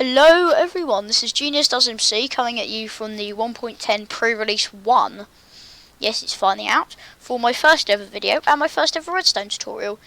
Hello everyone, this is enderdoesmc coming at you from the 1.10 pre-release 1. Yes, it's finally out, for my first ever video and my first ever redstone tutorial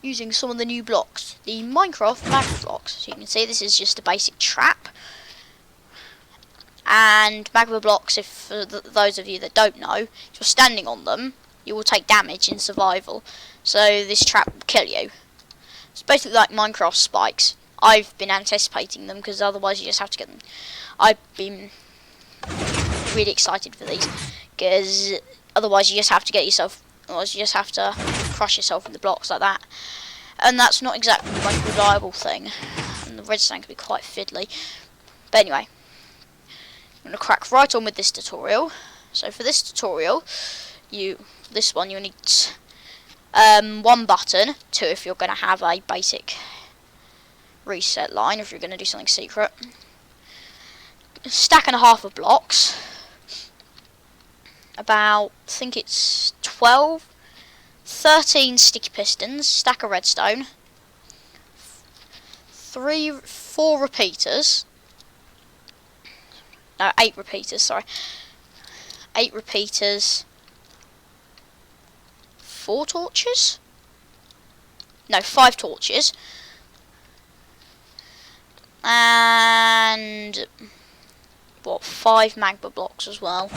using some of the new blocks, the Minecraft magma blocks. So you can see this is just a basic trap. And magma blocks, if for those of you that don't know, if you're standing on them, you will take damage in survival. So this trap will kill you. It's basically like Minecraft spikes. I've been anticipating them because otherwise you just have to get them. I've been really excited for these because otherwise you just have to get yourself, otherwise you just have to crush yourself in the blocks like that, and that's not exactly the most reliable thing. And the redstone can be quite fiddly. But anyway, I'm gonna crack right on with this tutorial. So for this tutorial, you need one button, two if you're gonna have a basic reset line, if you're going to do something secret. A stack and a half of blocks, about, I think it's 13 sticky pistons, stack of redstone, 4 repeaters, no, 8 repeaters, sorry, 8 repeaters, 4 torches, no, 5 torches, and 5 magma blocks as well.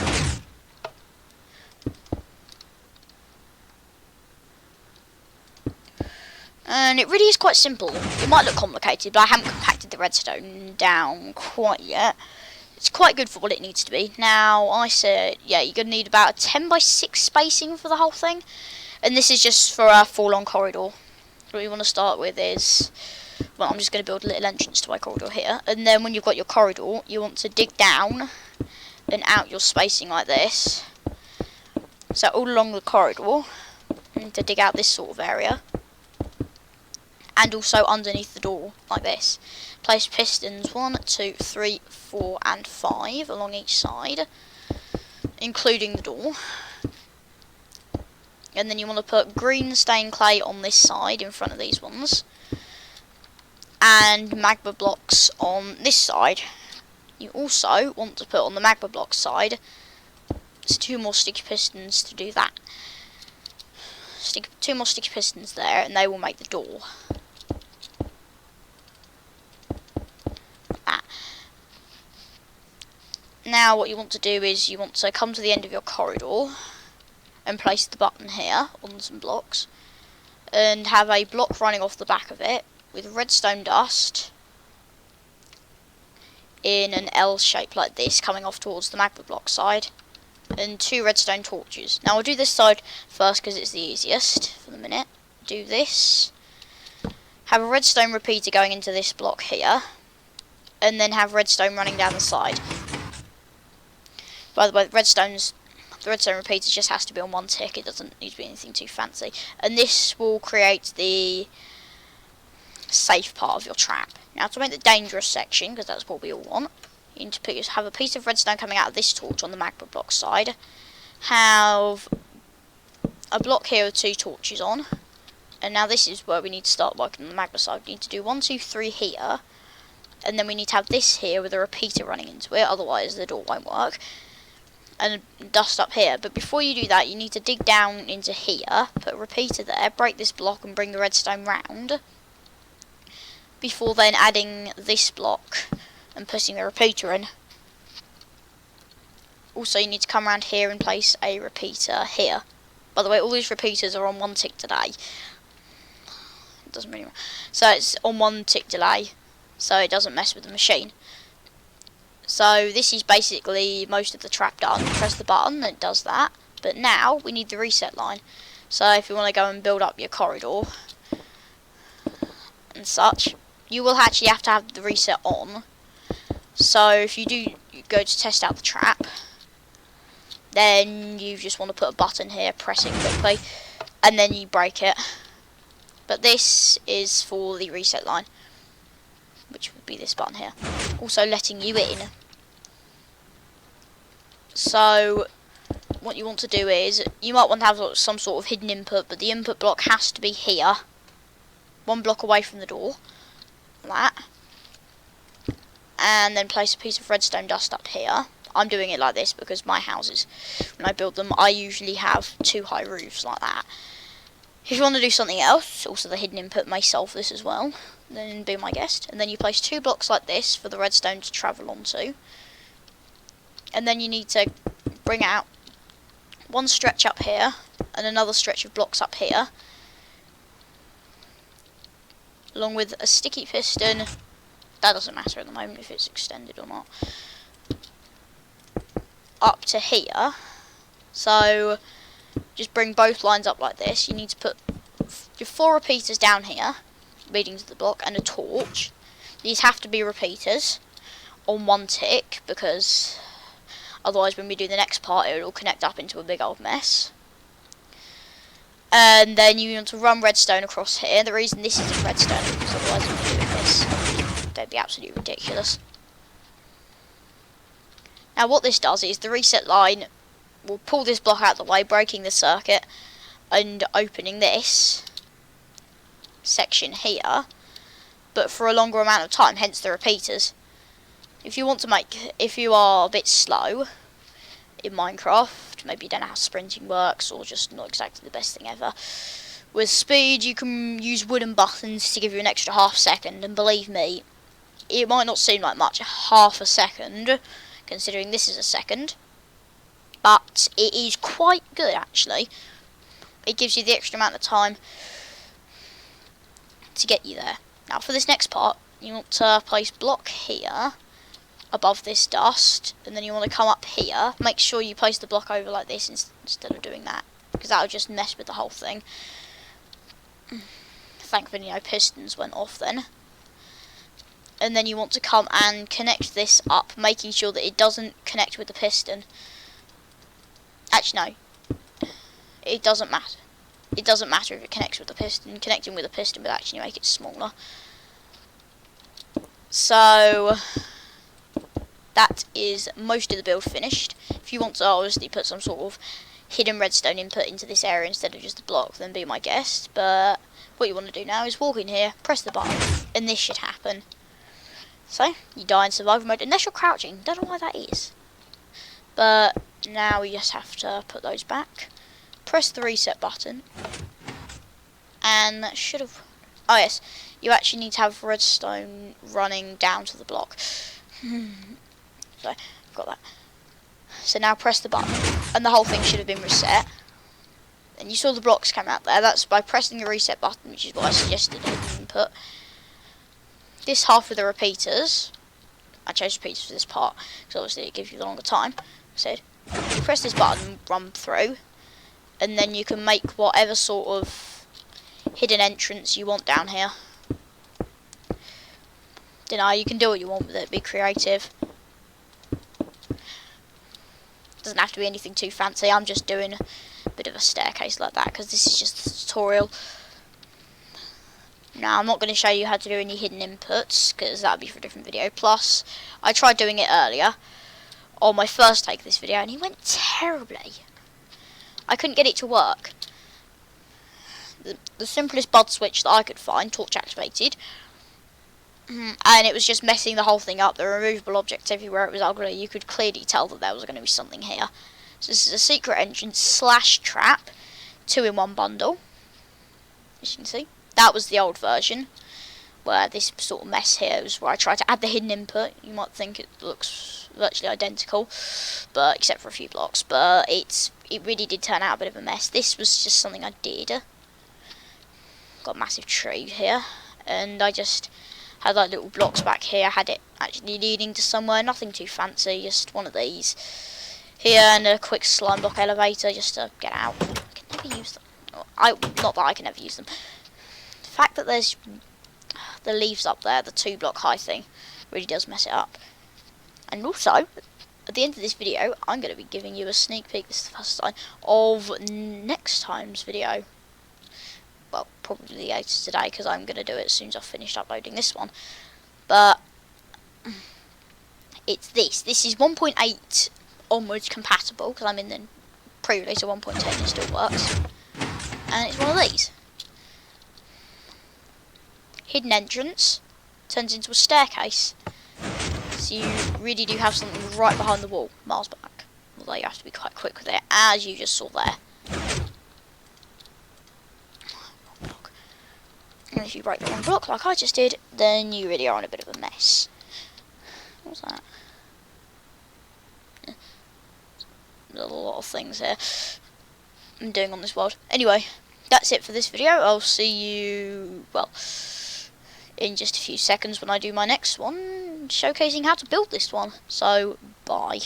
And it really is quite simple. It might look complicated, but I haven't compacted the redstone down quite yet. It's quite good for what it needs to be. Now, I said, yeah, you're going to need about a 10x6 spacing for the whole thing. And this is just for a full-on corridor. What you want to start with is, well, I'm just going to build a little entrance to my corridor here, and then when you've got your corridor, you want to dig down and out your spacing like this. So all along the corridor, you need to dig out this sort of area, and also underneath the door like this. Place pistons 1, 2, 3, 4, and 5 along each side, including the door. And then you want to put green stained clay on this side in front of these ones, and magma blocks on this side. You also want to put on the magma block side 2 more sticky pistons to do that. 2 more sticky pistons there, and they will make the door. Like that. Now what you want to do is you want to come to the end of your corridor and place the button here on some blocks, and have a block running off the back of it with redstone dust in an L shape like this coming off towards the magma block side, and 2 redstone torches. Now I'll do this side first because it's the easiest for the minute. Do this, have a redstone repeater going into this block here, and then have redstone running down the side. By the way, the redstone repeater just has to be on 1 tick, it doesn't need to be anything too fancy, and this will create the safe part of your trap. Now to make the dangerous section, because that's what we all want, you need to have a piece of redstone coming out of this torch on the magma block side, have a block here with 2 torches on, and now this is where we need to start working on the magma side. We need to do 1, 2, 3 here, and then we need to have this here with a repeater running into it, otherwise the door won't work, and dust up here. But before you do that, you need to dig down into here, put a repeater there, break this block and bring the redstone round, before then adding this block and putting the repeater in. Also you need to come around here and place a repeater here. By the way, all these repeaters are on 1 tick delay. It doesn't really matter. So it's on 1 tick delay, so it doesn't mess with the machine. So this is basically most of the trap done. Press the button and it does that. But now we need the reset line. So if you want to go and build up your corridor and such, you will actually have to have the reset on. So if you do go to test out the trap, then you just want to put a button here, press it quickly, and then you break it. But this is for the reset line, which would be this button here, also letting you in. So what you want to do is, you might want to have some sort of hidden input, but the input block has to be here, 1 block away from the door, like that. and then place a piece of redstone dust up here. I'm doing it like this because my houses, when I build them, I usually have 2 high roofs like that. If you want to do something else, also the hidden input may solve this as well, then be my guest. And then you place 2 blocks like this for the redstone to travel onto. And then you need to bring out 1 stretch up here and another stretch of blocks up here, along with a sticky piston. That doesn't matter at the moment if it's extended or not. Up to here. So just bring both lines up like this. You need to put your 4 repeaters down here, leading to the block, and a torch. These have to be repeaters on 1 tick, because otherwise when we do the next part it will connect up into a big old mess. And then you want to run redstone across here. The reason this isn't redstone is because otherwise if we're doing this, that'd be absolutely ridiculous. Now what this does is the reset line will pull this block out of the way, breaking the circuit and opening this section here, but for a longer amount of time, hence the repeaters. If you are a bit slow in Minecraft, maybe you don't know how sprinting works, or just not exactly the best thing ever, with speed you can use wooden buttons to give you an extra half second, and believe me, it might not seem like much, half a second, considering this is a second, but it is quite good actually. It gives you the extra amount of time to get you there. Now for this next part, you want to place block here above this dust, and then you want to come up here. Make sure you place the block over like this instead of doing that, because that will just mess with the whole thing. Thankfully no pistons went off then. And then you want to come and connect this up, making sure that it doesn't connect with the piston. Actually no, it doesn't matter. It doesn't matter if it connects with the piston. Connecting with the piston would actually make it smaller. So that is most of the build finished. If you want to obviously put some sort of hidden redstone input into this area instead of just a block, then be my guest. But what you want to do now is walk in here, press the button, and this should happen. So you die in survival mode unless you're crouching. Don't know why that is. But now we just have to put those back. Press the reset button, and that should have. Oh yes, you actually need to have redstone running down to the block. So got that. So now press the button, and the whole thing should have been reset. And you saw the blocks come out there. That's by pressing the reset button, which is what I suggested in the input. This half with the repeaters. I chose repeaters for this part because obviously it gives you the longer time. So you press this button, run through, and then you can make whatever sort of hidden entrance you want down here. Dunno, you can do what you want with it, be creative. Doesn't have to be anything too fancy. I'm just doing a bit of a staircase like that because this is just a tutorial. Now I'm not going to show you how to do any hidden inputs because that would be for a different video. Plus, I tried doing it earlier on my first take of this video and it went terribly. I couldn't get it to work. The simplest bud switch that I could find, torch activated, and it was just messing the whole thing up. There were removable objects everywhere, it was ugly. You could clearly tell that there was going to be something here. So this is a secret entrance / trap, 2-in-1 bundle, as you can see. That was the old version, where this sort of mess here was where I tried to add the hidden input. You might think it looks virtually identical, but except for a few blocks, but it really did turn out a bit of a mess. This was just something I did. Got a massive tree here, and I just had like little blocks back here. I had it actually leading to somewhere, nothing too fancy, just one of these here, and a quick slime block elevator just to get out. I can never use them. Not that I can ever use them. The fact that there's the leaves up there, the 2-block high thing, really does mess it up. And also, at the end of this video, I'm going to be giving you a sneak peek, this is the first time, of next time's video. Well, probably later today, because I'm going to do it as soon as I've finished uploading this one. But it's this. This is 1.8 onwards compatible, because I'm in the pre-release of 1.10 and it still works. And it's one of these. Hidden entrance turns into a staircase. So you really do have something right behind the wall, miles back. Although you have to be quite quick with it, as you just saw there. And if you break the wrong block like I just did, then you really are in a bit of a mess. What's that? There's a lot of things here I'm doing on this world. Anyway, that's it for this video. I'll see you, well, in just a few seconds when I do my next one, showcasing how to build this one. So, bye.